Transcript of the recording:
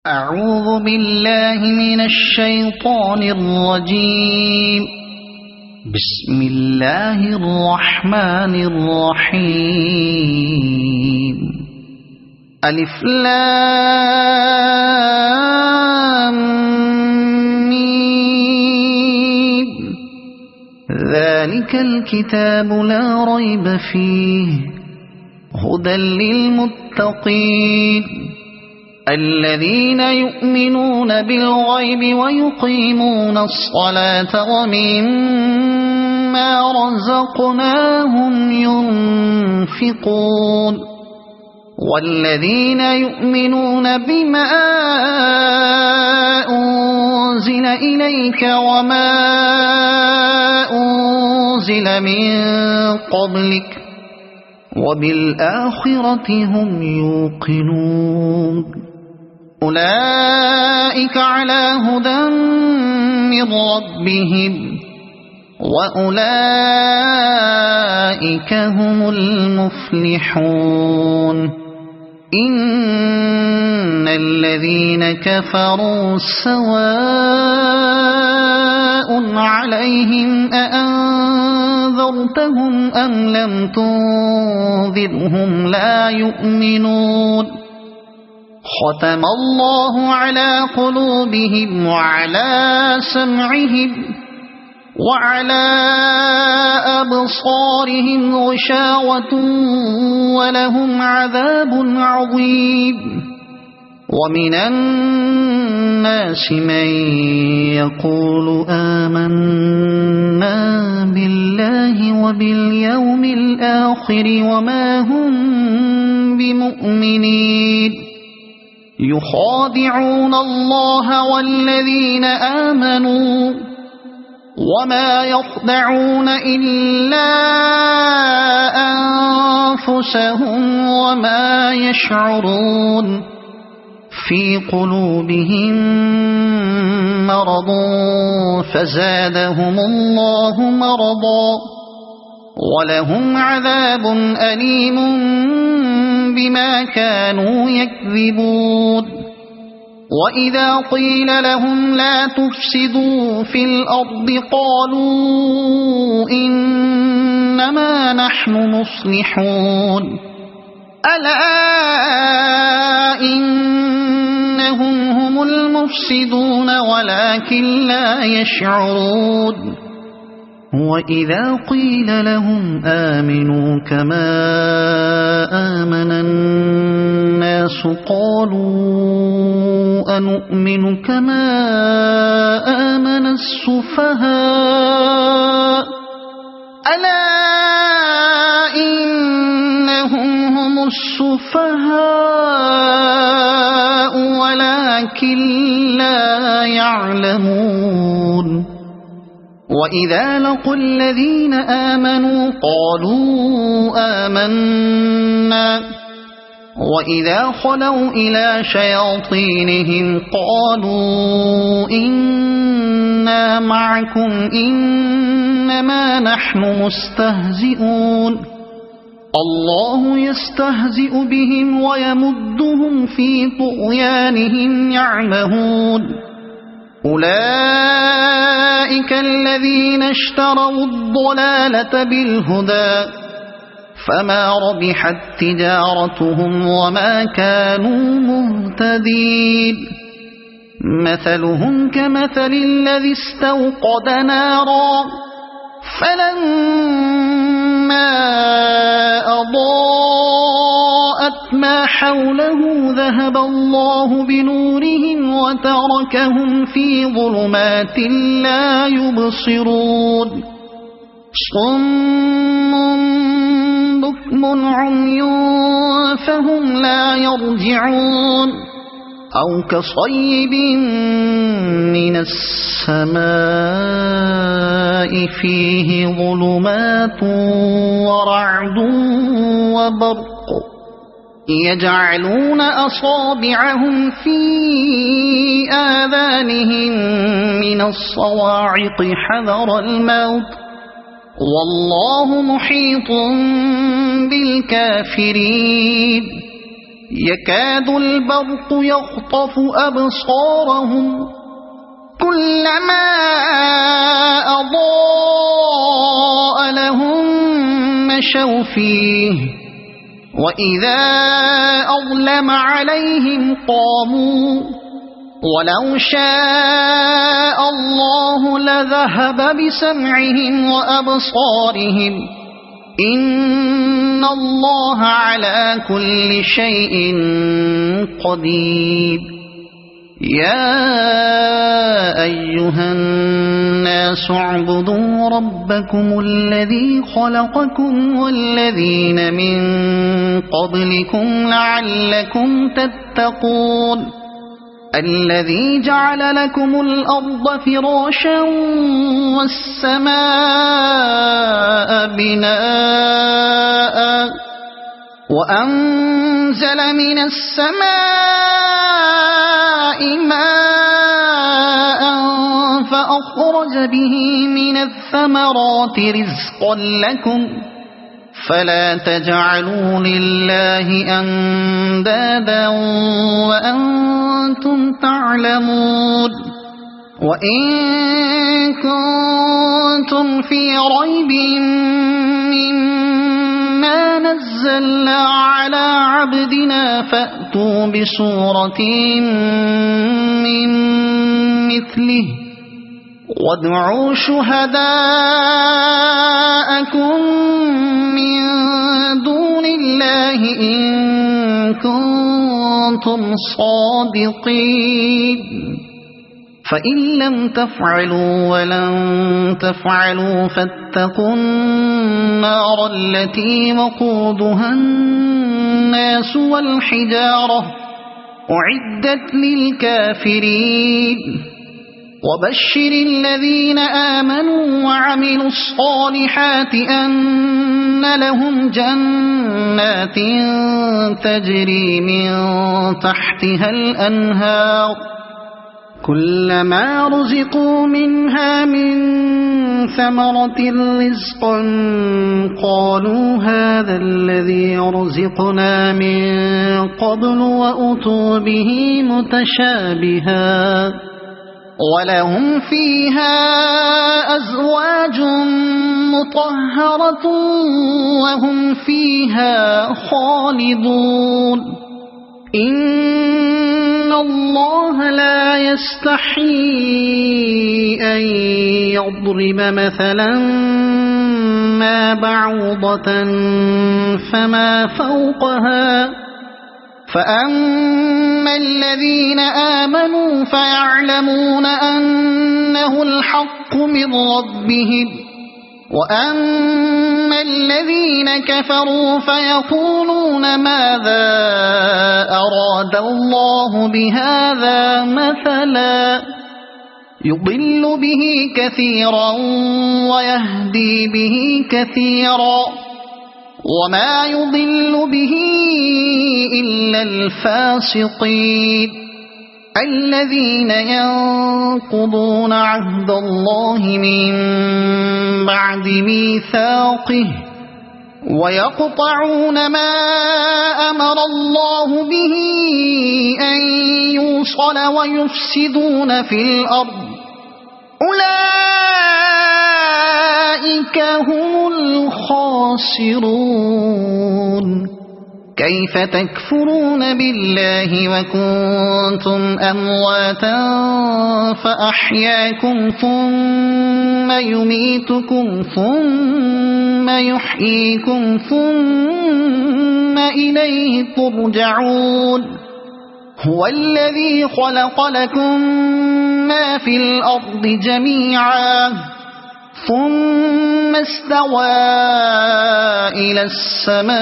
أعوذ بالله من الشيطان الرجيم. بسم الله الرحمن الرحيم. ألف لام ميم. ذلك الكتاب لا ريب فيه هدى للمتقين الذين يؤمنون بالغيب ويقيمون الصلاة ومما رزقناهم ينفقون والذين يؤمنون بما أنزل إليك وما أنزل من قبلك وبالآخرة هم يوقنون أولئك على هدى من ربهم وأولئك هم المفلحون. إن الذين كفروا سواء عليهم أأنذرتهم أم لم تنذرهم لا يؤمنون. ختم الله على قلوبهم وعلى سمعهم وعلى أبصارهم غشاوة ولهم عذاب عظيم. ومن الناس من يقول آمنا بالله وباليوم الآخر وما هم بمؤمنين يخادعون الله والذين آمنوا وما يخدعون إلا أنفسهم وما يشعرون. في قلوبهم مرض فزادهم الله مرضا ولهم عذاب أليم بما كانوا يكذبون. وإذا قيل لهم لا تفسدوا في الأرض قالوا إنما نحن مصلحون. ألا إنهم هم المفسدون ولكن لا يشعرون. وإذا قيل لهم آمنوا كما آمن الناس قالوا أنؤمن كما آمن السفهاء. ألا إنهم هم السفهاء ولكن لا يعلمون. وإذا لقوا الذين آمنوا قالوا آمنا وإذا خلوا إلى شياطينهم قالوا إنا معكم إنما نحن مستهزئون. الله يستهزئ بهم ويمدهم في طغيانهم يعمهون. أولئك الذين اشتروا الضلالة بالهدى فما ربحت تجارتهم وما كانوا مهتدين. مثلهم كمثل الذي استوقد نارا فلما أضاءت ما حوله ذهب الله بنورهم وتركهم في ظلمات لا يبصرون. صم بكم عمي فهم لا يرجعون. أو كصيب من السماء فيه ظلمات ورعد وبرق يجعلون أصابعهم في آذانهم من الصواعق حذر الموت والله محيط بالكافرين. يكاد البرق يخطف أبصارهم كلما أضاء لهم مشوا فيه وإذا أظلم عليهم قاموا ولو شاء الله لذهب بسمعهم وأبصارهم إن الله على كل شيء قدير يا أيها الناس اعبدوا ربكم الذي خلقكم والذين من قبلكم لعلكم تتقون الذي جعل لكم الأرض فراشا والسماء بناء وأنزل من السماء ماء فأخرج به من الثمرات رزقا لكم فلا تجعلوا لله أندادا وأنتم تعلمون وإن كنتم في ريب مما نزلنا على عبدنا فأتوا بسورة من مثله وادعوا شهداءكم من دون الله إن كنتم صادقين فإن لم تفعلوا ولن تفعلوا فاتقوا النار التي وقودها الناس والحجارة أعدت للكافرين وبشر الذين آمنوا وعملوا الصالحات أن لهم جنات تجري من تحتها الأنهار كلما رزقوا منها من ثمرة رزقا قالوا هذا الذي رزقنا من قبل وأتوا به متشابها ولهم فيها أزواج مطهرة وهم فيها خالدون إن الله لا يستحيي أن يضرب مثلا ما بعوضة فما فوقها فأما الذين آمنوا فيعلمون أنه الحق من ربهم وأما الذين كفروا فيقولون ماذا أراد الله بهذا مثلا يضل به كثيرا ويهدي به كثيرا وما يضل به إلا الفاسقين الذين ينقضون عهد الله من بعد ميثاقه ويقطعون ما أمر الله به أن يوصل ويفسدون في الأرض أولئك هم الخاسرون كيف تكفرون بالله وكنتم أمواتا فأحياكم ثم يميتكم ثم يحييكم ثم إليه ترجعون هو الذي خلق لكم ما في الأرض جميعا ثم استوى إلى السماء